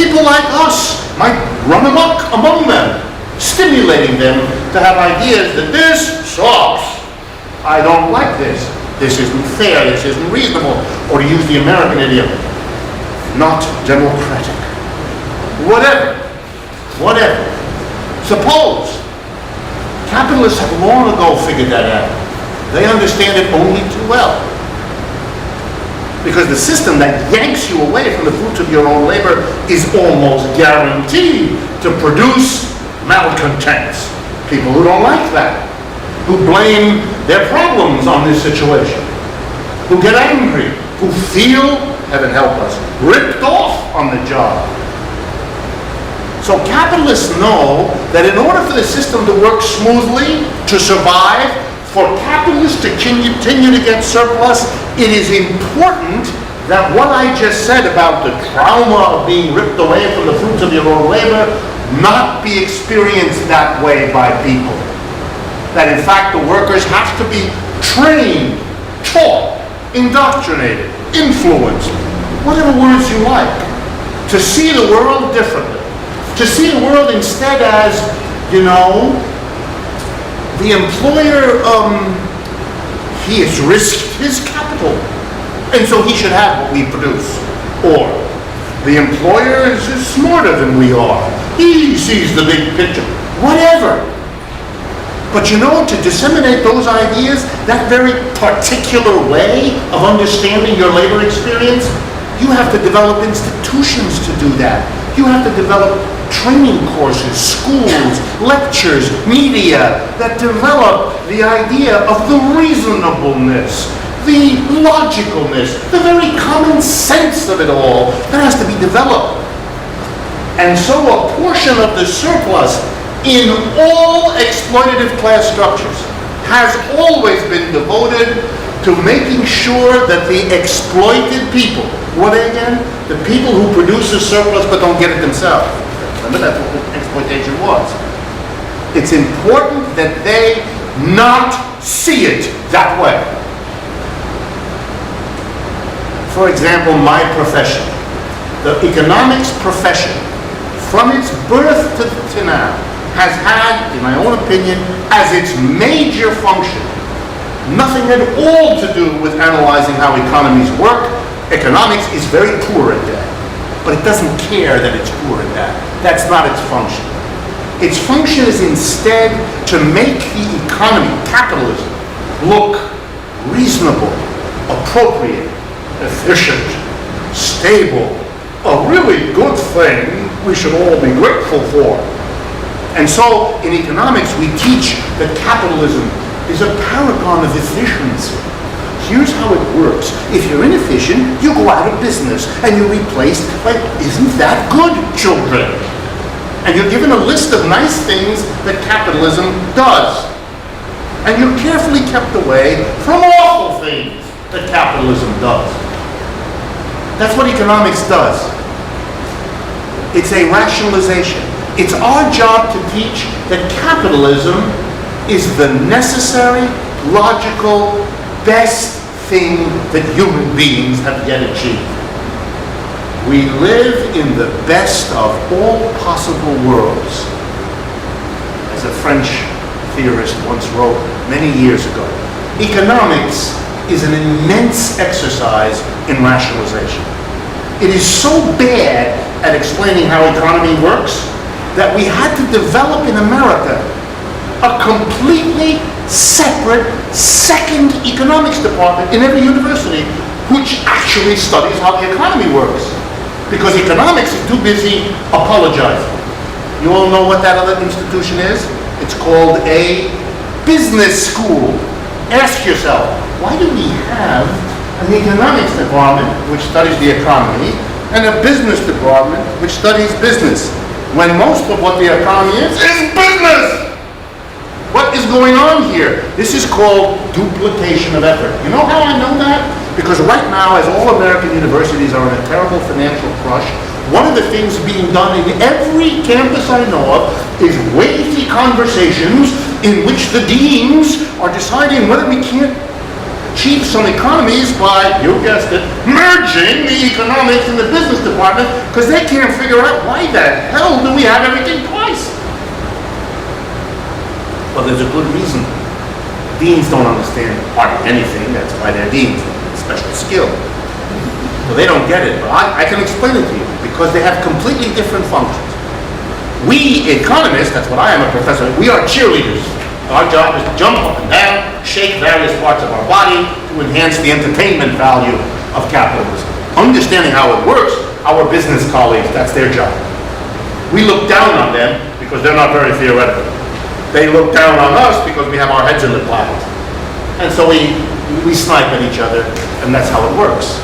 people like us might run amok among them, stimulating them to have ideas that this sucks. I don't like this. This isn't fair. This isn't reasonable. Or to use the American idiom, not democratic. Whatever. Suppose capitalists have long ago figured that out. They understand it only too well. Because the system that yanks you away from the fruits of your own labor is almost guaranteed to produce malcontents. People who don't like that, who blame their problems on this situation, who get angry, who feel, heaven help us, ripped off on the job. So capitalists know that in order for the system to work smoothly, to survive, for capitalists to continue to get surplus, it is important that what I just said about the trauma of being ripped away from the fruits of your own labor not be experienced that way by people. That in fact the workers have to be trained, taught, indoctrinated, influenced, whatever words you like, to see the world differently. To see the world instead as, the employer, he has risked his capital, and so he should have what we produce. Or, the employer is smarter than we are. He sees the big picture. Whatever. But to disseminate those ideas, that very particular way of understanding your labor experience, you have to develop institutions to do that. You have to develop training courses, schools, lectures, media that develop the idea of the reasonableness, the logicalness, the very common sense of it all that has to be developed. And so a portion of the surplus in all exploitative class structures has always been devoted to making sure that the exploited people, what again? The people who produce a surplus but don't get it themselves. Remember, that's what exploitation was. It's important that they not see it that way. For example, my profession, the economics profession, from its birth to now, has had, in my own opinion, as its major function, nothing at all to do with analyzing how economies work. Economics is very poor at that, but it doesn't care that it's poor at that. That's not its function. Its function is instead to make the economy, capitalism, look reasonable, appropriate, efficient, stable, a really good thing we should all be grateful for. And so, in economics, we teach that capitalism is a paragon of efficiency. Here's how it works. If you're inefficient, you go out of business and you're replaced by, isn't that good, children? And you're given a list of nice things that capitalism does. And you're carefully kept away from awful things that capitalism does. That's what economics does. It's a rationalization. It's our job to teach that capitalism is the necessary, logical, best thing that human beings have yet achieved. We live in the best of all possible worlds. As a French theorist once wrote many years ago, economics is an immense exercise in rationalization. It is so bad at explaining how economy works that we had to develop in America a completely separate second economics department in every university which actually studies how the economy works. Because economics is too busy apologizing. You all know what that other institution is? It's called a business school. Ask yourself, why do we have an economics department which studies the economy and a business department which studies business, when most of what the economy is business? What is going on here? This is called duplication of effort. You know how I know that? Because right now, as all American universities are in a terrible financial crush, one of the things being done in every campus I know of is weighty conversations in which the deans are deciding whether we can't achieve some economies by, you guessed it, merging the economics and the business department, because they can't figure out why the hell do we have everything twice? Well, there's a good reason. Deans don't understand hardly anything. That's why they're deans. Special skill. So they don't get it. But I can explain it to you, because they have completely different functions. We economists, that's what I am a professor, we are cheerleaders. Our job is to jump up and down, shake various parts of our body to enhance the entertainment value of capitalism. Understanding how it works, our business colleagues, that's their job. We look down on them because they're not very theoretical. They look down on us because we have our heads in the clouds. And so we snipe at each other, and that's how it works.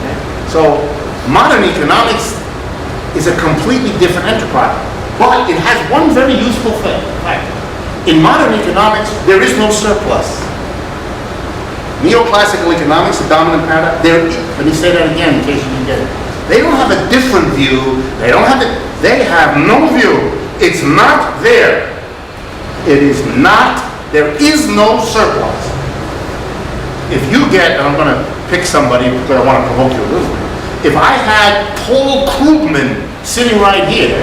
Okay? So modern economics is a completely different enterprise. But it has one very useful thing. Right? In modern economics, there is no surplus. Neoclassical economics, the dominant paradigm, let me say that again in case you didn't get it. They don't have a different view. They have no view. It's not there. It is not, there is no surplus. If you get, and I'm going to pick somebody because I want to provoke you a little bit. If I had Paul Krugman sitting right here,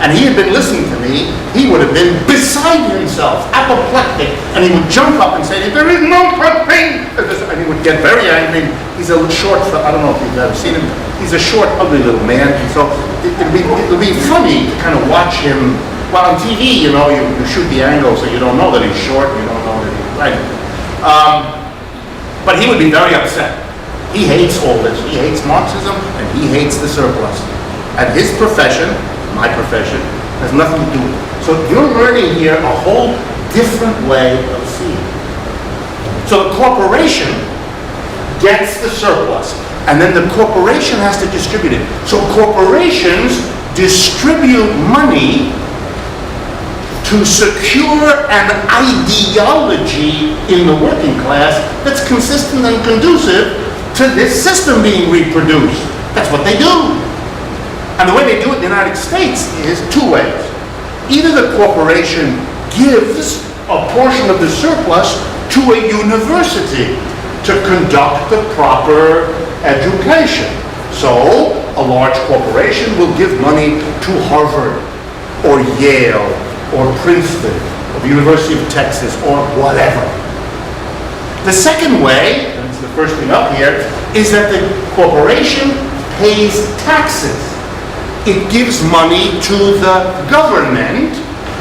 and he had been listening to me, he would have been beside himself, apoplectic, and he would jump up and say, there is no such thing! And he would get very angry. He's a short, I don't know if you've ever seen him, he's a short, ugly little man, and so it'll be funny to kind of watch him. Well, on TV, you know, you shoot the angle so you don't know that he's short, you don't know that he's right. But he would be very upset. He hates all this. He hates Marxism, and he hates the surplus. And his profession, my profession, has nothing to do with it. So you're learning here a whole different way of seeing. So the corporation gets the surplus, and then the corporation has to distribute it. So corporations distribute money to secure an ideology in the working class that's consistent and conducive to this system being reproduced. That's what they do. And the way they do it in the United States is two ways. Either the corporation gives a portion of the surplus to a university to conduct the proper education. So a large corporation will give money to Harvard or Yale or Princeton or the University of Texas or whatever. The second way, and it's the first thing up here, is that the corporation pays taxes. It gives money to the government,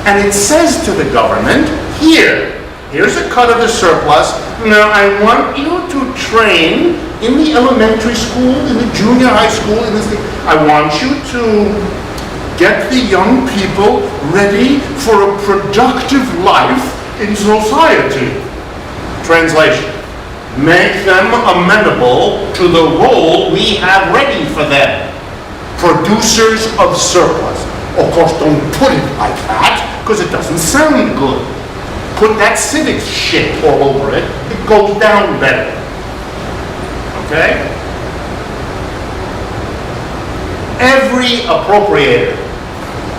and it says to the government, here's a cut of the surplus. Now I want you to train in the elementary school, in the junior high school, I want you to get the young people ready for a productive life in society. Translation: make them amenable to the role we have ready for them. Producers of surplus. Of course, don't put it like that, because it doesn't sound good. Put that civics shit all over it. It goes down better. Okay? Every appropriator,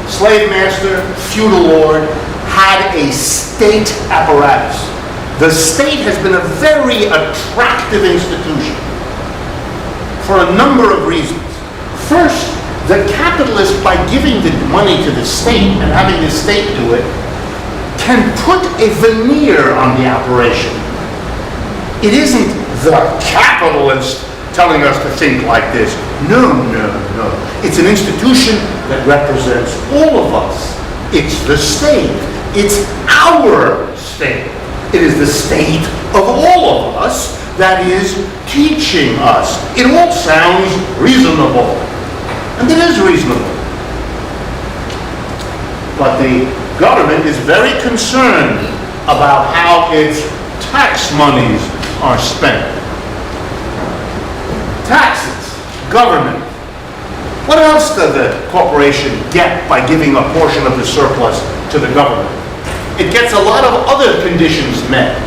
slave master, feudal lord, had a state apparatus. The state has been a very attractive institution for a number of reasons. First, the capitalist, by giving the money to the state and having the state do it, can put a veneer on the operation. It isn't the capitalist telling us to think like this. No. It's an institution that represents all of us. It's the state. It's our state. It is the state of all of us that is teaching us. It all sounds reasonable. And it is reasonable. But the government is very concerned about how its tax monies are spent. Taxes, government. What else does the corporation get by giving a portion of the surplus to the government? It gets a lot of other conditions met.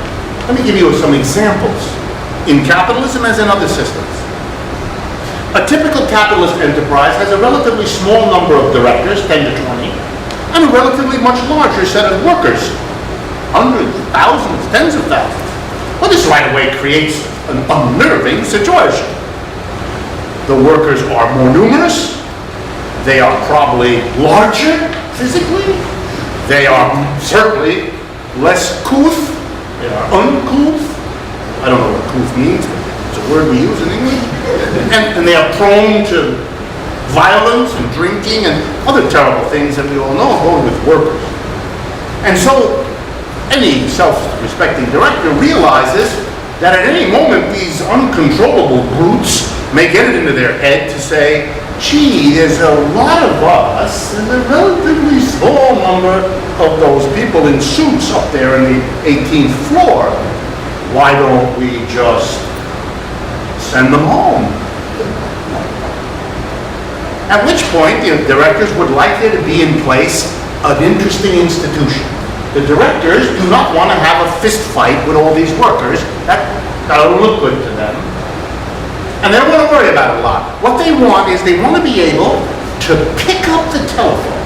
Let me give you some examples. In capitalism as in other systems. A typical capitalist enterprise has a relatively small number of directors, 10 to 20, and a relatively much larger set of workers, hundreds, thousands, tens of thousands. Well, this right away creates an unnerving situation. The workers are more numerous. They are probably larger physically. They are certainly less couth. They are uncouth. I don't know what couth means, but it's a word we use in English. And they are prone to violence and drinking and other terrible things that we all know go with workers. And so any self-respecting director realizes that at any moment these uncontrollable brutes may get it into their head to say, gee, there's a lot of us and a relatively small number of those people in suits up there in the 18th floor. Why don't we just send them home? At which point, the directors would like there to be in place an interesting institution. The directors do not want to have a fist fight with all these workers. That doesn't look good to them. And they don't want to worry about it a lot. What they want is they want to be able to pick up the telephone,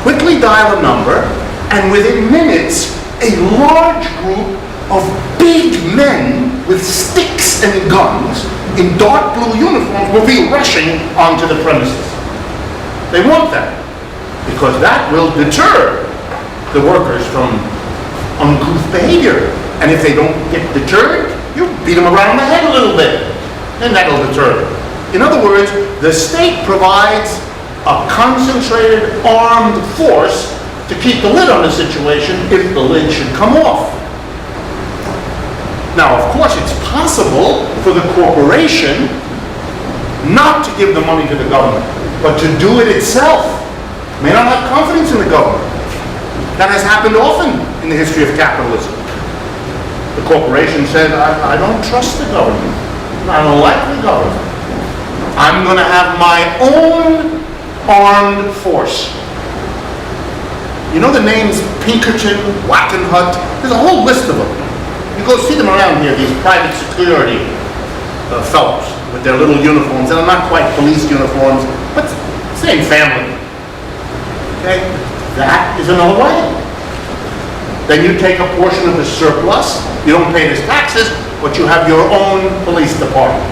quickly dial a number, and within minutes, a large group of big men with sticks and guns in dark blue uniforms will be rushing onto the premises. They want that because that will deter the workers from uncouth behavior. And if they don't get deterred, you beat them around the head a little bit, and that'll deter them. In other words, the state provides a concentrated armed force to keep the lid on the situation if the lid should come off. Now, of course, it's possible for the corporation not to give the money to the government, but to do it itself. It may not have confidence in the government. That has happened often in the history of capitalism. The corporation said, I don't trust the government. I don't like the government. I'm going to have my own armed force. You know the names Pinkerton, Wackenhut? There's a whole list of them. You go see them around here, these private security fellows with their little uniforms that are not quite police uniforms, but same family. Okay? That is another way. Then you take a portion of the surplus, you don't pay the taxes, but you have your own police department.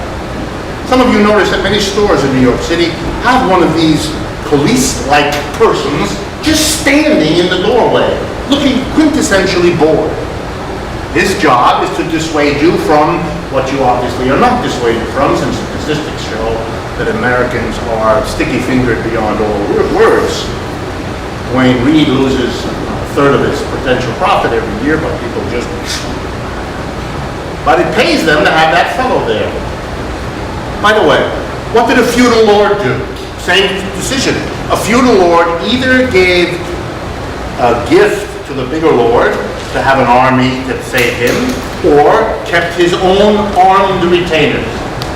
Some of you notice that many stores in New York City have one of these police-like persons just standing in the doorway, looking quintessentially bored. His job is to dissuade you from what you obviously are not dissuaded from, since statistics show that Americans are sticky-fingered beyond all words. Wayne Reed loses a third of his potential profit every year, but people just... But it pays them to have that fellow there. By the way, what did a feudal lord do? Same decision. A feudal lord either gave a gift to the bigger lord to have an army to save him, or kept his own armed retainers.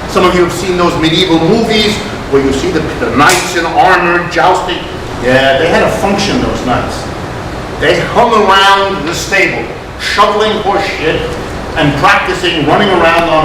Some of you have seen those medieval movies where you see the knights in armor jousting. Yeah, they had a function, those knights. They hung around the stable, shoveling horse shit and practicing running around on